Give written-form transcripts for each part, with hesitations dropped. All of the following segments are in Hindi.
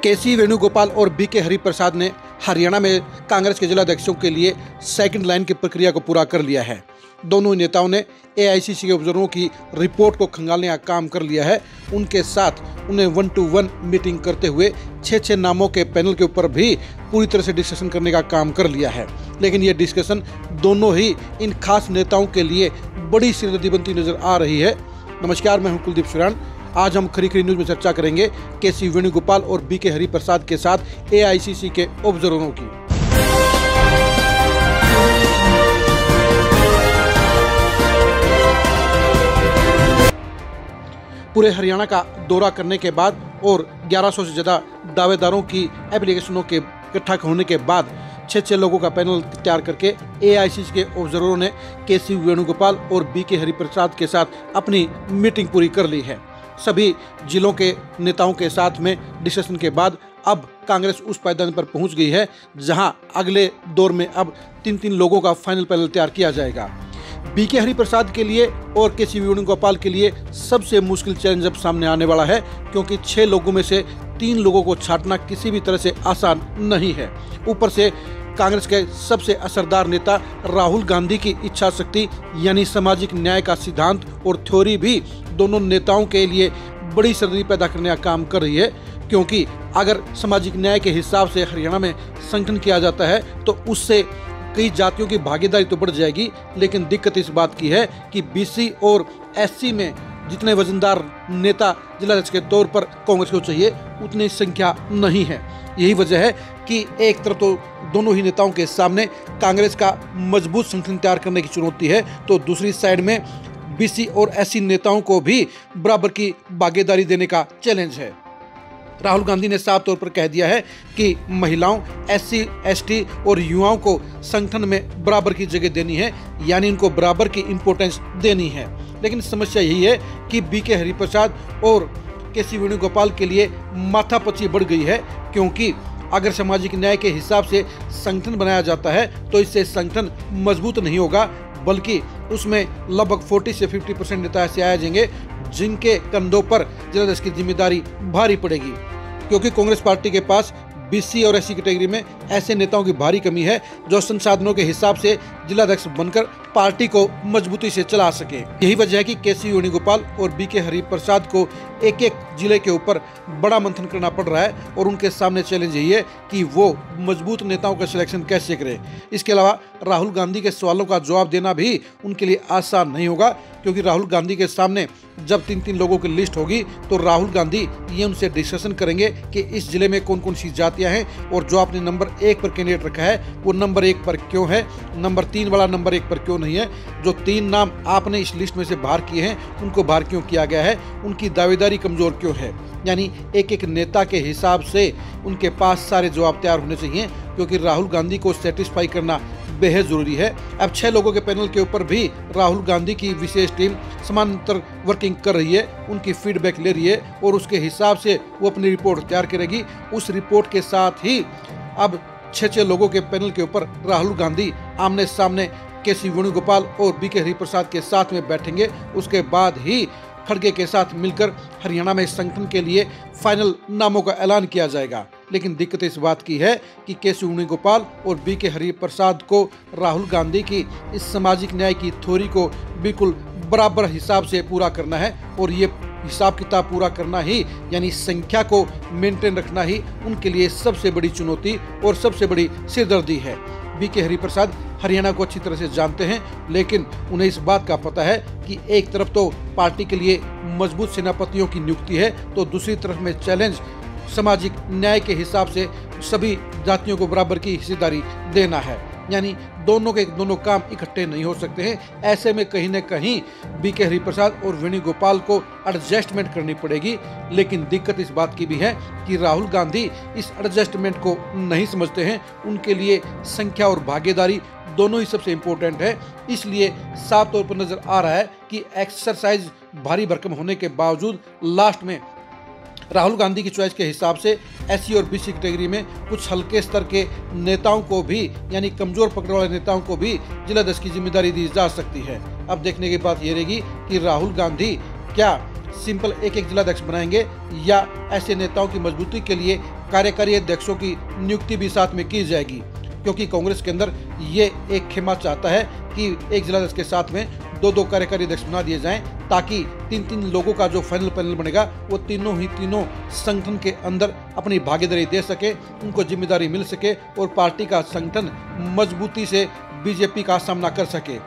केसी वेणुगोपाल और बीके हरिप्रसाद ने हरियाणा में कांग्रेस के जिलाध्यक्षों के लिए सेकंड लाइन की प्रक्रिया को पूरा कर लिया है। दोनों नेताओं ने एआईसीसी के ऑब्जर्वरों की रिपोर्ट को खंगालने का काम कर लिया है। उनके साथ उन्हें 1-to-1 मीटिंग करते हुए 6 नामों के पैनल के ऊपर भी पूरी तरह से डिस्कशन करने का काम कर लिया है। लेकिन ये डिस्कशन दोनों ही इन खास नेताओं के लिए बड़ी सिरदर्दी बनती नजर आ रही है। नमस्कार, मैं हूं कुलदीप सुरान। आज हम खरी खरी न्यूज में चर्चा करेंगे केसी वेणुगोपाल और बीके हरिप्रसाद के साथ एआईसीसी के ऑब्जर्वरों की। पूरे हरियाणा का दौरा करने के बाद और 1100 से ज़्यादा दावेदारों की एप्लीकेशनों के इकट्ठा होने के बाद 6 लोगों का पैनल तैयार करके एआईसीसी के ऑब्जर्वरों ने केसी वेणुगोपाल और बीके हरिप्रसाद के साथ अपनी मीटिंग पूरी कर ली है। सभी जिलों के नेताओं के साथ में डिस्कशन के बाद अब कांग्रेस उस पायदान पर पहुंच गई है जहां अगले दौर में अब 3 लोगों का फाइनल पैनल तैयार किया जाएगा। बीके हरिप्रसाद के लिए और केसी वेणुगोपाल के लिए सबसे मुश्किल चैलेंज अब सामने आने वाला है, क्योंकि 6 लोगों में से 3 लोगों को छांटना किसी भी तरह से आसान नहीं है। ऊपर से कांग्रेस के सबसे असरदार नेता राहुल गांधी की इच्छा शक्ति यानी सामाजिक न्याय का सिद्धांत और थ्योरी भी दोनों नेताओं के लिए बड़ी सर्दी पैदा करने का काम कर रही है। क्योंकि अगर सामाजिक न्याय के हिसाब से हरियाणा में संगठन किया जाता है तो उससे कई जातियों की भागीदारी तो बढ़ जाएगी, लेकिन दिक्कत इस बात की है कि बीसी और एससी में जितने वजनदार नेता जिलाध्यक्ष के तौर पर कांग्रेस को चाहिए उतनी संख्या नहीं है। यही वजह है कि एक तरफ तो दोनों ही नेताओं के सामने कांग्रेस का मजबूत संगठन तैयार करने की चुनौती है, तो दूसरी साइड में बीसी और एससी नेताओं को भी बराबर की भागीदारी देने का चैलेंज है। राहुल गांधी ने साफ तौर पर कह दिया है कि महिलाओं, एससी, एसटी और युवाओं को संगठन में बराबर की जगह देनी है, यानी इनको बराबर की इंपॉर्टेंस देनी है। लेकिन समस्या यही है कि बीके हरिप्रसाद और केसी वेणुगोपाल के लिए माथापच्ची बढ़ गई है, क्योंकि अगर सामाजिक न्याय के हिसाब से संगठन बनाया जाता है तो इससे संगठन मजबूत नहीं होगा, बल्कि उसमें लगभग 40 से 50% नेता ऐसे आ जाएंगे जिनके कंधों पर जिलाध्यक्ष की जिम्मेदारी भारी पड़ेगी। क्योंकि कांग्रेस पार्टी के पास बीसी और एससी कैटेगरी में ऐसे नेताओं की भारी कमी है जो संसाधनों के हिसाब से जिलाध्यक्ष बनकर पार्टी को मजबूती से चला सके। यही वजह है कि केसी वेणुगोपाल और बीके हरिप्रसाद को एक जिले के ऊपर बड़ा मंथन करना पड़ रहा है और उनके सामने चैलेंज यही है कि वो मजबूत नेताओं का सिलेक्शन कैसे करें। इसके अलावा राहुल गांधी के सवालों का जवाब देना भी उनके लिए आसान नहीं होगा, क्योंकि राहुल गांधी के सामने जब 3 लोगों की लिस्ट होगी तो राहुल गांधी ये उनसे डिस्कशन करेंगे कि इस जिले में कौन कौन सी जातियां हैं और जो आपने नंबर 1 पर कैंडिडेट रखा है वो नंबर 1 पर क्यों है, नंबर 3 वाला नंबर 1 पर क्यों नहीं है, जो 3 नाम आपने इस लिस्ट में से बाहर किए हैं उनको बाहर क्यों किया गया है, उनकी दावेदारी कमजोर क्यों है। यानी एक नेता के हिसाब से उनके पास सारे जवाब तैयार होने चाहिए, क्योंकि राहुल गांधी को सेटिस्फाई करना बेहद जरूरी है। अब 6 लोगों के पैनल के ऊपर भी राहुल गांधी की विशेष टीम समानांतर वर्किंग कर रही है, उनकी फीडबैक ले रही है और उसके हिसाब से वो अपनी रिपोर्ट तैयार करेगी। उस रिपोर्ट के साथ ही अब 6 लोगों के पैनल के ऊपर राहुल गांधी आमने सामने केसी वेणुगोपाल और बीके हरिप्रसाद के साथ में बैठेंगे। उसके बाद ही खड़गे के साथ मिलकर हरियाणा में संगठन के लिए फाइनल नामों का ऐलान किया जाएगा। लेकिन दिक्कत इस बात की है कि केसी वेणुगोपाल और बीके हरिप्रसाद को राहुल गांधी की इस सामाजिक न्याय की थ्योरी को बिल्कुल बराबर हिसाब से पूरा करना है, और ये हिसाब किताब पूरा करना ही यानी संख्या को मेंटेन रखना ही उनके लिए सबसे बड़ी चुनौती और सबसे बड़ी सिरदर्दी है। बीके हरिप्रसाद हरियाणा को अच्छी तरह से जानते हैं, लेकिन उन्हें इस बात का पता है कि एक तरफ तो पार्टी के लिए मजबूत सेनापतियों की नियुक्ति है, तो दूसरी तरफ में चैलेंज सामाजिक न्याय के हिसाब से सभी जातियों को बराबर की हिस्सेदारी देना है। यानी दोनों काम इकट्ठे नहीं हो सकते हैं। ऐसे में कहीं न कहीं बीके हरिप्रसाद और वेणुगोपाल को एडजस्टमेंट करनी पड़ेगी। लेकिन दिक्कत इस बात की भी है कि राहुल गांधी इस एडजस्टमेंट को नहीं समझते हैं। उनके लिए संख्या और भागीदारी दोनों ही सबसे इम्पोर्टेंट है। इसलिए साफ तौर पर नजर आ रहा है कि एक्सरसाइज भारी भरकम होने के बावजूद लास्ट में राहुल गांधी की चॉइस के हिसाब से एससी और बीसी कैटेगरी में कुछ हल्के स्तर के नेताओं को भी यानी कमजोर पकड़ वाले नेताओं को भी जिलाध्यक्ष की जिम्मेदारी दी जा सकती है। अब देखने की बात ये रहेगी कि राहुल गांधी क्या सिंपल एक एक जिलाध्यक्ष बनाएंगे या ऐसे नेताओं की मजबूती के लिए कार्यकारी अध्यक्षों की नियुक्ति भी साथ में की जाएगी, क्योंकि कांग्रेस के अंदर ये एक खेमा चाहता है कि एक जिलाध्यक्ष के साथ में दो दो कार्यकारी अध्यक्ष बना दिए जाएं, ताकि तीन तीन लोगों का जो फाइनल पैनल बनेगा वो तीनों संगठन के अंदर अपनी भागीदारी दे सके, उनको जिम्मेदारी मिल सके और पार्टी का संगठन मजबूती से बीजेपी का सामना कर सके।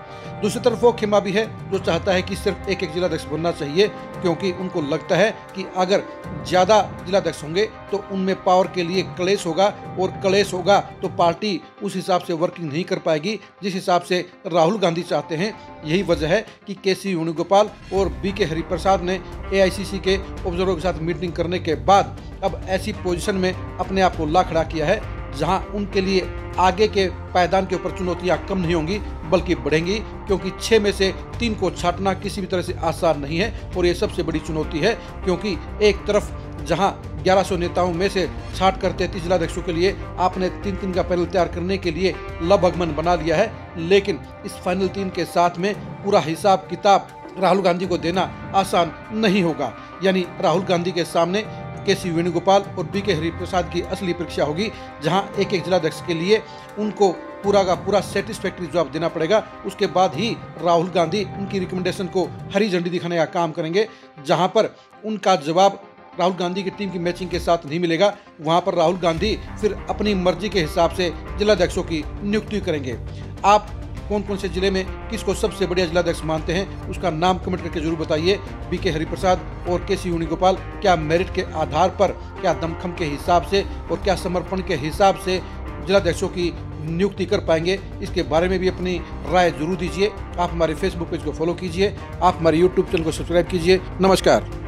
दूसरी तरफ वो खेमा भी है जो चाहता है कि सिर्फ एक एक जिलाध्यक्ष बनना चाहिए, क्योंकि उनको लगता है कि अगर ज़्यादा जिलाध्यक्ष होंगे तो उनमें पावर के लिए क्लेश होगा, और क्लेश होगा तो पार्टी उस हिसाब से वर्किंग नहीं कर पाएगी जिस हिसाब से राहुल गांधी चाहते हैं। यही वजह है कि के.सी. वेणुगोपाल और बी.के. हरिप्रसाद ने एआईसीसी के ऑब्जर्वर के साथ मीटिंग करने के बाद अब ऐसी पोजीशन में अपने आप को ला खड़ा किया है जहां उनके लिए आगे के पायदान के ऊपर चुनौतियां कम नहीं होंगी बल्कि बढ़ेंगी, क्योंकि 6 में से 3 को छांटना किसी भी तरह से आसान नहीं है और ये सबसे बड़ी चुनौती है, क्योंकि एक तरफ जहां 1100 नेताओं में से छांट कर 33 जिलाध्यक्षों के लिए आपने 3-3 का पैनल तैयार करने के लिए लबगमन बना लिया है, लेकिन इस फाइनल 3 के साथ में पूरा हिसाब किताब राहुल गांधी को देना आसान नहीं होगा। यानी राहुल गांधी के सामने के.सी. वेणुगोपाल और बी.के. हरिप्रसाद की असली परीक्षा होगी, जहां एक एक जिलाध्यक्ष के लिए उनको पूरा का पूरा सेटिस्फैक्ट्री जवाब देना पड़ेगा। उसके बाद ही राहुल गांधी उनकी रिकमेंडेशन को हरी झंडी दिखाने का काम करेंगे। जहां पर उनका जवाब राहुल गांधी की टीम की मैचिंग के साथ नहीं मिलेगा, वहां पर राहुल गांधी फिर अपनी मर्जी के हिसाब से जिलाध्यक्षों की नियुक्ति करेंगे। आप कौन कौन से जिले में किसको सबसे बढ़िया जिलाध्यक्ष मानते हैं, उसका नाम कमेंट करके जरूर बताइए। बी.के. हरिप्रसाद और के.सी. वेणुगोपाल क्या मेरिट के आधार पर, क्या दमखम के हिसाब से और क्या समर्पण के हिसाब से जिलाध्यक्षों की नियुक्ति कर पाएंगे, इसके बारे में भी अपनी राय जरूर दीजिए। आप हमारे फेसबुक पेज को फॉलो कीजिए, आप हमारे यूट्यूब चैनल को सब्सक्राइब कीजिए। नमस्कार।